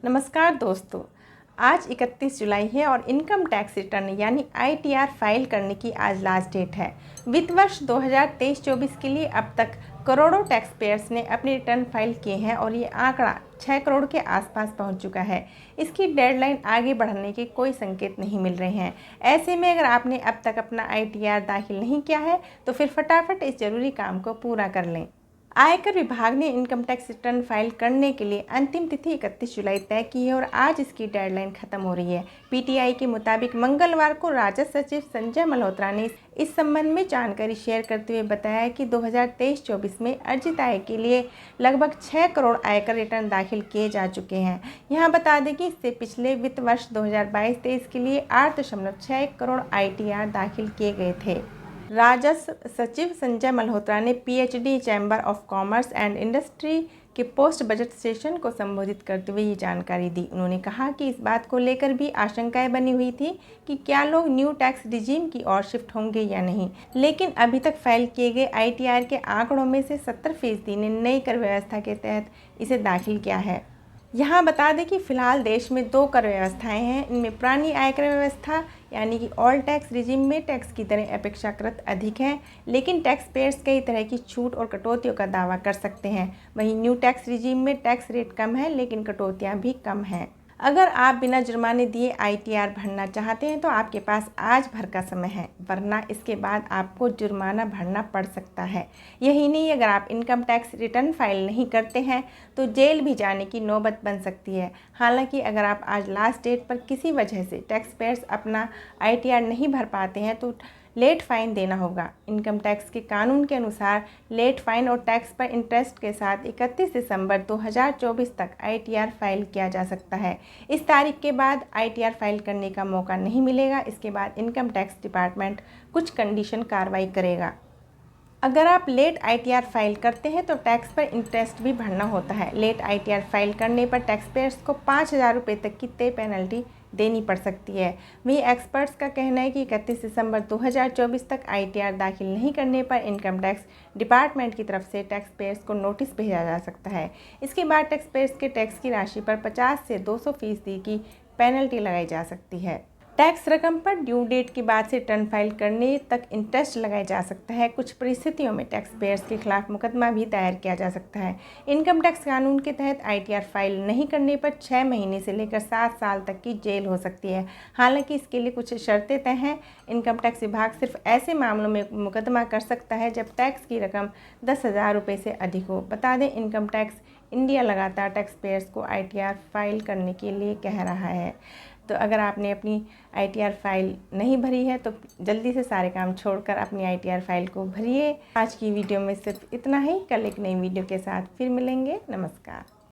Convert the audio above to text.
नमस्कार दोस्तों, आज 31 जुलाई है और इनकम टैक्स रिटर्न यानी ITR फाइल करने की आज लास्ट डेट है। वित्त वर्ष 2023-24 के लिए अब तक करोड़ों टैक्स पेयर्स ने अपने रिटर्न फाइल किए हैं और ये आंकड़ा 6 करोड़ के आसपास पहुंच चुका है। इसकी डेडलाइन आगे बढ़ने के कोई संकेत नहीं मिल रहे हैं। ऐसे में अगर आपने अब तक अपना ITR दाखिल नहीं किया है तो फिर फटाफट इस जरूरी काम को पूरा कर लें। आयकर विभाग ने इनकम टैक्स रिटर्न फाइल करने के लिए अंतिम तिथि 31 जुलाई तय की है और आज इसकी डेडलाइन खत्म हो रही है। PTI के मुताबिक मंगलवार को राजस्व सचिव संजय मल्होत्रा ने इस संबंध में जानकारी शेयर करते हुए बताया कि 2023-24 में अर्जित आय के लिए लगभग 6 करोड़ आयकर रिटर्न दाखिल किए जा चुके हैं। यहाँ बता दें कि इससे पिछले वित्त वर्ष 2022-23 के लिए 8.6 करोड़ ITR दाखिल किए गए थे। राजस्व सचिव संजय मल्होत्रा ने PhD chamber of commerce and industry के पोस्ट बजट सेशन को संबोधित करते हुए ये जानकारी दी। उन्होंने कहा कि इस बात को लेकर भी आशंकाएं बनी हुई थी कि क्या लोग न्यू टैक्स रिजीम की ओर शिफ्ट होंगे या नहीं, लेकिन अभी तक फाइल किए गए ITR के आंकड़ों में से 70% ने नई कर व्यवस्था के तहत इसे दाखिल किया है। यहाँ बता दें कि फ़िलहाल देश में 2 कर व्यवस्थाएं हैं। इनमें पुरानी आयकर व्यवस्था यानी कि ऑल टैक्स रिजीम में टैक्स की दरें अपेक्षाकृत अधिक हैं, लेकिन टैक्स पेयर्स कई तरह की छूट और कटौतियों का दावा कर सकते हैं। वहीं न्यू टैक्स रिजीम में टैक्स रेट कम है लेकिन कटौतियाँ भी कम हैं। अगर आप बिना जुर्माने दिए ITR भरना चाहते हैं तो आपके पास आज भर का समय है, वरना इसके बाद आपको जुर्माना भरना पड़ सकता है। यही नहीं, अगर आप इनकम टैक्स रिटर्न फाइल नहीं करते हैं तो जेल भी जाने की नौबत बन सकती है। हालांकि अगर आप आज लास्ट डेट पर किसी वजह से टैक्स पेयर्स अपना ITR नहीं भर पाते हैं तो लेट फ़ाइन देना होगा। इनकम टैक्स के कानून के अनुसार लेट फ़ाइन और टैक्स पर इंटरेस्ट के साथ 31 दिसंबर 2024 तक ITR फाइल किया जा सकता है। इस तारीख के बाद ITR फाइल करने का मौका नहीं मिलेगा। इसके बाद इनकम टैक्स डिपार्टमेंट कुछ कंडीशन कार्रवाई करेगा। अगर आप लेट ITR फाइल करते हैं तो टैक्स पर इंटरेस्ट भी भरना होता है। लेट ITR फाइल करने पर टैक्स पेयर्स को 5,000 रुपये तक की तय पेनल्टी देनी पड़ सकती है। वहीं एक्सपर्ट्स का कहना है कि 31 दिसंबर 2024 तक ITR दाखिल नहीं करने पर इनकम टैक्स डिपार्टमेंट की तरफ से टैक्स पेयर्स को नोटिस भेजा जा सकता है। इसके बाद टैक्स पेयर्स के टैक्स की राशि पर 50 से 200% की पेनल्टी लगाई जा सकती है। टैक्स रकम पर ड्यू डेट के बाद से रिटर्न फाइल करने तक इंटरेस्ट लगाया जा सकता है। कुछ परिस्थितियों में टैक्स पेयर्स के खिलाफ मुकदमा भी दायर किया जा सकता है। इनकम टैक्स कानून के तहत ITR फाइल नहीं करने पर 6 महीने से लेकर 7 साल तक की जेल हो सकती है। हालांकि इसके लिए कुछ शर्तें तय हैं। इनकम टैक्स विभाग सिर्फ ऐसे मामलों में मुकदमा कर सकता है जब टैक्स की रकम 10,000 रुपये से अधिक हो। बता दें, इनकम टैक्स इंडिया लगातार टैक्स पेयर्स को ITR फाइल करने के लिए कह रहा है। तो अगर आपने अपनी ITR फाइल नहीं भरी है तो जल्दी से सारे काम छोड़कर अपनी ITR फाइल को भरिए। आज की वीडियो में सिर्फ इतना ही। कल एक नई वीडियो के साथ फिर मिलेंगे। नमस्कार।